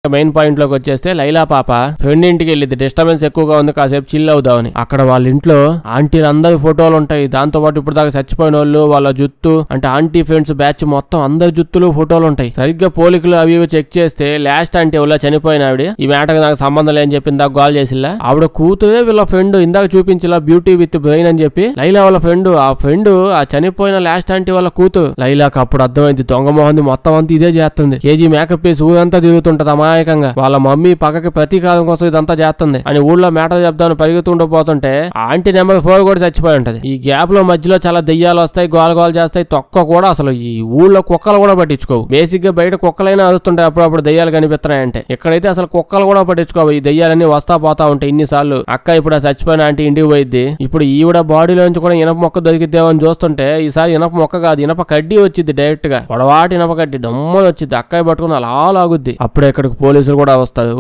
[SPEAKER 1] మెయిన్ పాయింట్ లోకి వచ్చేస్తే లైలా పాప ఫ్రెండ్ ఇంటికి వెళ్ళింది, డిస్టర్బెన్స్ ఎక్కువగా ఉంది కాసేపు చిల్ అవుదామని. అక్కడ వాళ్ళ ఇంట్లో ఆంటీలు అందరి ఫోటోలు ఉంటాయి, దాంతో పాటు ఇప్పుడు దాకా చచ్చిపోయిన వాళ్ళు వాళ్ళ జుత్తు అంటే ఆంటీ ఫ్రెండ్స్ బ్యాచ్ మొత్తం అందరి జుత్తులు ఫోటోలు ఉంటాయి. సరిగ్గా పోలికలు అవి చెక్ చేస్తే లాస్ట్ ఆంటీ వాళ్ళ చనిపోయిన ఆవిడ ఈ మ్యాటర్ నాకు సంబంధం లేని చెప్పి ఇందాక కాల్ చేసిల్లా ఆవిడ కూతురే వీళ్ళ ఫ్రెండ్ ఇందాక చూపించిలా బ్యూటీ విత్ బ్రెయిన్ అని చెప్పి లైలా వాళ్ళ ఫ్రెండ్, ఆ ఫ్రెండ్ ఆ చనిపోయిన లాస్ట్ ఆంటీ వాళ్ళ కూతురు. లైలాకి అప్పుడు అర్థమైంది దొంగ మొహంది మొత్తం అంతా ఇదే చేస్తుంది, కేజీ మేకప్ వేసి ఊరంతా తిరుగుతుంటది అమాయకంగా, వాళ్ళ మమ్మీ పక్కకి ప్రతీకారం కోసం ఇదంతా చేస్తుంది అని ఊళ్ళో మ్యాటర్ చెప్దామని పరిగెత్తుంటూ పోతుంటే ఆంటీ నెంబర్ 4 కూడా చచ్చిపోయి ఉంటది. ఈ గ్యాప్ లో మధ్యలో చాలా దెయ్యాలు వస్తాయి, గోల చేస్తాయి, తొక్క కూడా అసలు ఈ ఊళ్ళో కుక్కలు కూడా పట్టించుకోవు. బేసిక్ గా బయట కుక్కలైనా అరుస్తుంటాయి అప్పుడప్పుడు దెయ్యాలు కనిపిస్తున్నాయంటే, ఇక్కడైతే అసలు కుక్కలు కూడా పట్టించుకోవు, ఈ దెయ్యాలన్నీ వస్తా పోతా ఉంటాయి. ఇన్నిసార్లు అక్క ఇప్పుడు ఆ చచ్చిపోయిన ఆంటీ ఇంటికి పోయిద్ది, ఇప్పుడు ఈవిడ బాడీలో నుంచి కూడా ఇనప మొక్క దొరికిద్దేమని చూస్తుంటే ఈసారి ఇనప మొక్క కాదు ఇనప కడ్డీ వచ్చింది, డైరెక్ట్ గా పొడవాటి ఇనప కడ్డీ డమ్మని వచ్చింది, అక్కయ్య పట్టుకుని అలా లాగుద్ది. అప్పుడే ఇక్కడికి పోలీసులు కూడా వస్తారు.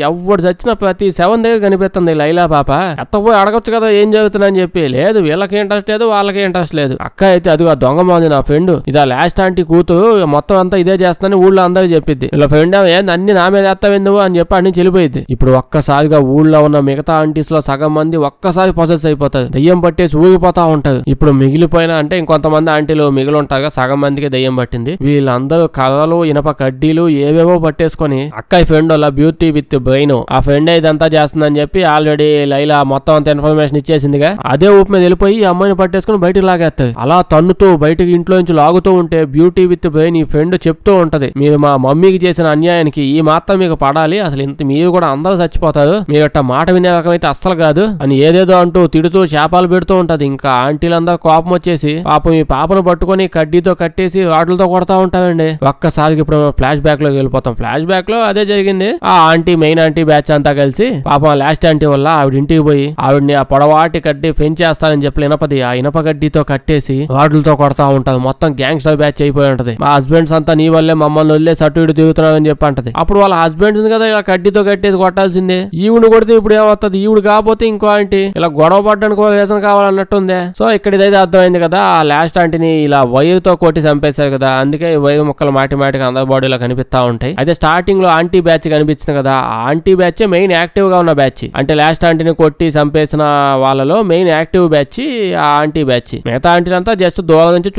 [SPEAKER 1] ఎవడు చచ్చిన ప్రతి 7 దగ్గర కనిపిస్తుంది లైలా పాప, ఎత్తపోయి అడగొచ్చు కదా ఏం జరుగుతుందని చెప్పి, లేదు వీళ్ళకి ఇంట్రెస్ట్ లేదు వాళ్ళకి ఇంట్రెస్ట్ లేదు. అక్క అయితే అది ఆ దొంగ మాది నా ఫ్రెండ్ ఇదా లాస్ట్ ఆంటీ కూతురు మొత్తం అంతా ఇదే చేస్తానని ఊళ్ళో అందరూ చెప్పిద్ది, వీళ్ళ ఫ్రెండ్ ఏంది అన్ని నా మీద ఎత్తవెందువు అని చెప్పి అన్ని చెల్లిపోయింది. ఇప్పుడు ఒక్కసారిగా ఊళ్ళో ఉన్న మిగతా ఆంటీస్ లో సగం మంది ఒక్కసారి పొసెస్ అయిపోతారు, దయ్యం పట్టేసి ఊగిపోతా ఉంటది. ఇప్పుడు మిగిలిపోయిన అంటే ఇంకొంతమంది ఆంటీలు మిగిలి ఉంటారుగా, సగం మందికి దయ్యం పట్టింది. వీళ్ళందరూ కర్రలు ఇనప కడ్డీలు ఏవేవో పట్టేసుకొని అక్క ఫ్రెండ్ అలా బ్యూటీ విత్ బ్రెయిన్ ఆ ఫ్రెండ్ ఇదంతా చేస్తుందని చెప్పి ఆల్రెడీ లైలా మొత్తం అంత ఇన్ఫర్మేషన్ ఇచ్చేసిందిగా, అదే ఊపు మీద వెళ్ళిపోయి ఈ అమ్మాయిని పట్టేసుకుని బయటకు లాగేస్తుంది. అలా తన్నుతూ బయటకు ఇంట్లో నుంచి లాగుతూ ఉంటే బ్యూటీ విత్ బ్రెయిన్ ఈ ఫ్రెండ్ చెప్తూ ఉంటది, మీరు మా మమ్మీకి చేసిన అన్యాయానికి ఈ మాత్రం మీకు పడాలి, అసలు ఇంత మీరు కూడా అందరూ చచ్చిపోతారు, మీరు అట్ట మాట వినే రకమైతే అస్సలు కాదు అని ఏదేదో అంటూ తిడుతూ శాపాలు పెడుతూ ఉంటది. ఇంకా ఆంటీలందరూ కోపం వచ్చేసి పాపం ఈ పాపను పట్టుకుని కడ్డీతో కట్టేసి వాటిలతో కొడతా ఉంటారండి. ఒక్కసారికి ఇప్పుడు ఫ్లాష్ బ్యాక్ లోకి వెళ్ళిపోతాం. ఫ్లాష్ బ్యాక్ లో అదే జరిగింది, ఆ ఆంటీ మెయిన్ ఆంటీ బ్యాచ్ అంతా కలిసి పాపం లాస్ట్ ఆంటీ వల్ల ఆవిడ ఇంటికి పోయి ఆవిడని ఆ పొడవాటి కడ్డీ పెంచేస్తానని చెప్పి ఇనపది ఆ ఇనప గడ్డితో కట్టేసి వాటిలతో కొడతా ఉంటది. మొత్తం గ్యాంగ్స్టర్ బ్యాచ్ అయిపోయి ఉంటది. మా హస్బెండ్స్ అంతా నీ వల్లే మమ్మల్ని వదిలే అటు ఇటు తిరుగుతున్నామని చెప్పి అంటది. అప్పుడు వాళ్ళ హస్బెండ్స్ కదా ఇలా కడ్డీతో కట్టేసి కొట్టాల్సిందే, ఈవిడ కొడితే ఇప్పుడు ఏమవుతుంది, ఈవిడ కాకపోతే ఇంకో ఆంటీ ఇలా గొడవ పడ్డానికి రీజన్ కావాలన్నట్టుందే. సో ఇక్కడ ఇదైతే అర్థమైంది కదా, ఆ లాస్ట్ ఆంటీని ఇలా వైర్ తో కొట్టి చంపేశారు కదా, అందుకే వైర్ ముక్కలు మాటికి అందరి బాడీలో కనిపిస్తా ఉంటాయి. అయితే స్టార్టింగ్ లో ఆంటీ బ్యాచ్ కనిపించింది కదా, ఆ ఆంటీ బ్యాచ్ మెయిన్ యాక్టివ్ గా ఉన్న బ్యాచ్, అంటే లాస్ట్ ఆంటీని కొట్టి చంపేసిన వాళ్ళలో మెయిన్ యాక్టివ్ బ్యాచ్ ఆ ఆంటీ బ్యాచ్. మిగతా ఆంటీలంతా జస్ట్ దూరం నుంచి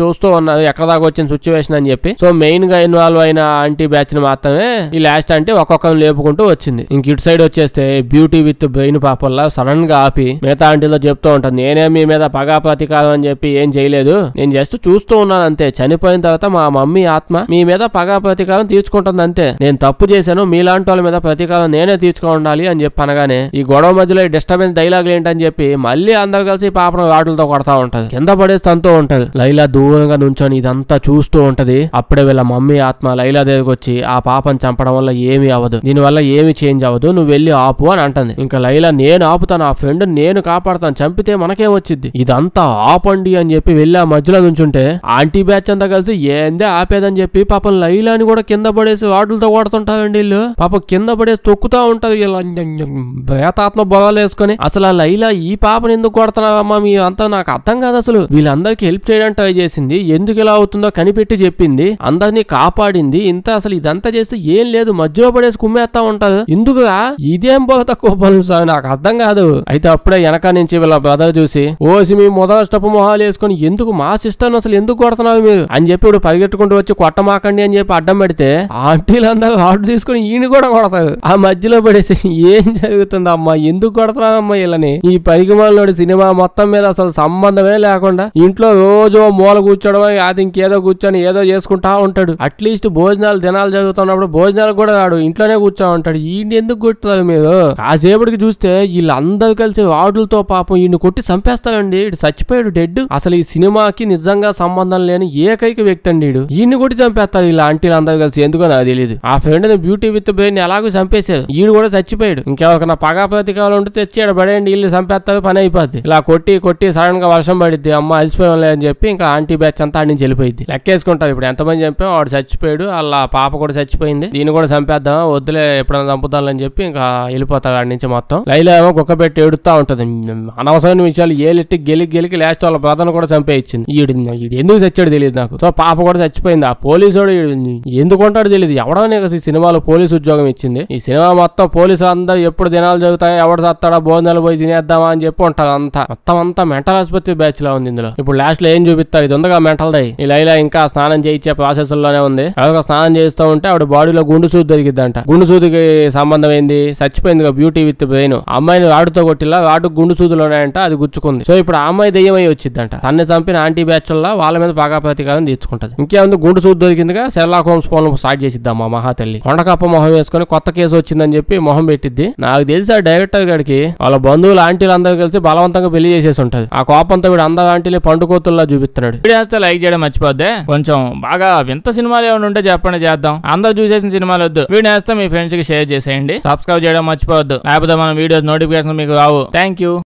[SPEAKER 1] చూస్తూ ఉన్నారు ఎక్కడ దాకా వచ్చిన సిచ్యువేషన్ అని చెప్పి. సో మెయిన్ గా ఇన్వాల్వ్ అయిన ఆంటీ బ్యాచ్ ని మాత్రమే ఈ లాస్ట్ ఆంటీ ఒక్కొక్కరిని లేపుకుంటూ వచ్చింది. ఇంక ఇటు సైడ్ వచ్చేస్తే బ్యూటీ విత్ బ్రెయిన్ పాపల్లా సడన్ గా ఆపి మిగతా ఆంటీలో చెప్తూ ఉంటుంది, నేనే మీ మీద పగా ప్రతీకారం అని చెప్పి ఏం చేయలేదు, నేను జస్ట్ చూస్తూ ఉన్నాను అంతే, చనిపోయిన తర్వాత మా మమ్మీ ఆత్మ మీ మీద పగా ప్రతీకారం తీర్చుకుంటుంది అంతే, నేను నేను తప్పు చేశాను, మీలాంటి వాళ్ళ మీద ప్రతీకారం నేనే తీర్చుకోవాలి అని చెప్పి అనగానే ఈ గొడవ మధ్యలో ఈ డిస్టర్బెన్స్ డైలాగ్ ఏంటని చెప్పి మళ్ళీ అందరు కలిసి పాపను వాటిలతో కొడతా ఉంటది. కింద పడేసి అంటూ ఉంటది. లైలా దూరంగా నుంచొని ఇదంతా చూస్తూ ఉంటది. అప్పుడే వీళ్ళ మమ్మీ ఆత్మ లైలా దగ్గరకు వచ్చి ఆ పాపను చంపడం వల్ల ఏమీ అవ్వదు, దీని వల్ల ఏమి చేంజ్ అవ్వదు, నువ్వు వెళ్ళి ఆపు అని అంటుంది. ఇంకా లైలా నేను ఆపుతాను, ఆ ఫ్రెండ్ నేను కాపాడుతాను, చంపితే మనకేం వచ్చింది, ఇదంతా ఆపండి అని చెప్పి వెళ్ళి ఆ మధ్యలో నుంచుంటే ఆంటీ బ్యాచ్ అంతా కలిసి ఏందే ఆపేదని చెప్పి పాపం లైలాని కూడా కింద పడేసి వాటిలతో కొడుతుంటారండి వీళ్ళు. పాపం కింద పడేసి తొక్కుతా ఉంటది ఇలా భేతాత్మ బొగాలు వేసుకొని. అసలు ఆ లైలా ఈ పాపను ఎందుకు కొడుతున్నావమ్మా మీ అంతా నాకు అర్థం కాదు. అసలు వీళ్ళందరికీ హెల్ప్ చేయడానికి ట్రై చేసింది, ఎందుకు ఇలా అవుతుందో కనిపెట్టి చెప్పింది, అందరినీ కాపాడింది. ఇంత అసలు ఇదంతా చేస్తే ఏం లేదు, మధ్యలో పడేసి కుమ్మేస్తా ఉంటది. ఎందుకుగా ఇదేం బాగా తక్కువ పనులు సార్, నాకు అర్థం కాదు. అయితే అప్పుడే వెనక నుంచి వీళ్ళ బ్రదర్ చూసి ఓసి మీ మొదలష్టపు మొహాలు వేసుకొని ఎందుకు మా సిస్టర్ అసలు ఎందుకు కొడుతున్నావు మీరు అని చెప్పి ఇప్పుడు పరిగెట్టుకుంటూ వచ్చి కొట్టమాకండి అని చెప్పి అడ్డం పెడితే ఆంటీలందరూ ఆర్డర్ తీసుకుని ఈయన కూడా కొడతారు. ఆ మధ్యలో పడేసి ఏం జరుగుతుంది అమ్మా, ఎందుకు కొడుతున్నావమ్మా వీళ్ళని. ఈ పరిగమలోని సినిమా మొత్తం మీద అసలు సంబంధమే లేకుండా ఇంట్లో రోజు మూల కూర్చోవడం, అది ఇంకేదో కూర్చొని ఏదో చేసుకుంటా ఉంటాడు. అట్లీస్ట్ భోజనాలు దినాలు జరుగుతున్నప్పుడు భోజనాలు కూడా రాడు, ఇంట్లోనే కూర్చో ఉంటాడు. ఈయన ఎందుకు కొట్టుతారు మీరు? కాసేపటికి చూస్తే వీళ్ళందరూ కలిసి వాడులతో పాపం ఈయన కొట్టి చంపేస్తాడండి. ఇటు చచ్చిపోయాడు, డెడ్. అసలు ఈ సినిమాకి నిజంగా సంబంధం లేని ఏకైక వ్యక్తి అండి ఈడు. ఈయన్ని కొట్టి చంపేస్తారు వీళ్ళ ఆంటీలు అందరూ కలిసి. ఎందుకో నాకు తెలియదు. ఆ ఫ్రెండ్ ని బ్యూటీ విత్ బ్రెయిన్ ఎలాగో చంపేశారు, ఈడు కూడా చచ్చిపోయాడు. ఇంకెవరికైనా పగా ప్రతికాలు ఉంటే తెచ్చాడు పడేయండి, వీళ్ళు చంపేస్తారు, పని అయిపోద్ది. ఇలా కొట్టి కొట్టి సడన్ గా వర్షం పడిద్ది, అమ్మ అలసిపోయాం అని చెప్పి ఇంకా ఆంటీ బ్యాచ్ అంతా ఆడి నుంచి వెళ్ళిపోయింది. లెక్కేసుకుంటారు ఇప్పుడు ఎంతమంది చంపాం, వాడు చచ్చిపోయాడు, అలా పాప కూడా చచ్చిపోయింది, దీన్ని కూడా చంపేద్దాం, వద్దులే ఎప్పుడైనా చంపుతాలని చెప్పి ఇంకా వెళ్ళిపోతారు ఆడి నుంచి మొత్తం. లైలా ఏమో కుక్క పెట్టి ఏడుతా ఉంటది. అనవసరమైన విషయాలు ఏలెట్టి గెలికి లాస్ట్ వాళ్ళ బ్రదర్ను కూడా చంపేయించింది. ఈడు ఎందుకు చచ్చాడు తెలియదు నాకు. సో పాప కూడా చచ్చిపోయింది. ఆ పోలీసుడు ఎందుకు ఉంటాడు తెలియదు. ఎవడో నీకు ఈ సినిమాలో పోలీసు ఉద్యోగం ఇచ్చింది. ఈ సినిమా మొత్తం పోలీసులు అందరూ ఎప్పుడు దినాలు జరుగుతాయో, ఎవడు చస్తాడా, భోజనాలు పోయి తినేద్దామా అని చెప్పి ఉంటారు. మొత్తం మెంటల్ ఆసుపత్రి బ్యాచ్ లో ఉంది ఇందులో. ఇప్పుడు లాస్ట్ లో ఏం చూపిస్తారు, ఇది ఉందిగా మెంటల్ దై. ఈ లైలా ఇంకా స్నానం చేయించే ప్రాసెస్ లోనే ఉంది. ఎవరికో స్నానం చేస్తూ ఉంటే ఆవిడ బాడీలో గుండు సూది దొరికిద్దంట. గుండు సూదికి సంబంధం ఏంది, చచ్చిపోయింది బ్యూటీ విత్ బ్రెయిన్. అమ్మాయిని వాడుతో కొట్టిలా వాడు గుండు సూదులోనేంట, అది గుచ్చుకుంది. సో ఇప్పుడు ఆ అమ్మాయి దెయ్యమై వచ్చిందంట. తన్ని చంపిన ఆంటీ బ్యాచ్ వాళ్ళ మీద పగా ప్రతీకారం తీర్చుకుంటది. ఇంకేముంది, గుండు సూది దొరికిందిగా, షెర్లాక్ హోమ్స్ ఫోన్ స్టార్ట్ చేసిద్దాం మా మహాతల్లి. కొండకప్ప మొహం వేసుకుని కొత్త కేసు వచ్చిందని చెప్పి మొహం పెట్టిద్ది. నాకు తెలిసి ఆ డైరెక్టర్ గారికి వాళ్ళ బంధువులు ఆంటీలు అందరూ కలిసి బలవంతంగా పెళ్లి చేసేసి ఉంటది. ఆ కోపంతో వీడు అందరు ఆంటీలు పండుకోతుల్లా చూపిస్తున్నాడు. వీడియో లైక్ చేయడం మర్చిపోద్దే. కొంచెం బాగా వింత సినిమాలు ఏమైనా ఉంటే చెప్పండి, చేద్దాం. అందరూ చూసేసిన సినిమాలు వద్దు. వీడియో వేస్తే మీ ఫ్రెండ్స్ కి షేర్ చేసేయండి. సబ్స్క్రైబ్ చేయడం మర్చిపోవద్దు, లేకపోతే మన వీడియోస్ నోటిఫికేషన్ మీకు రావు. Thank you.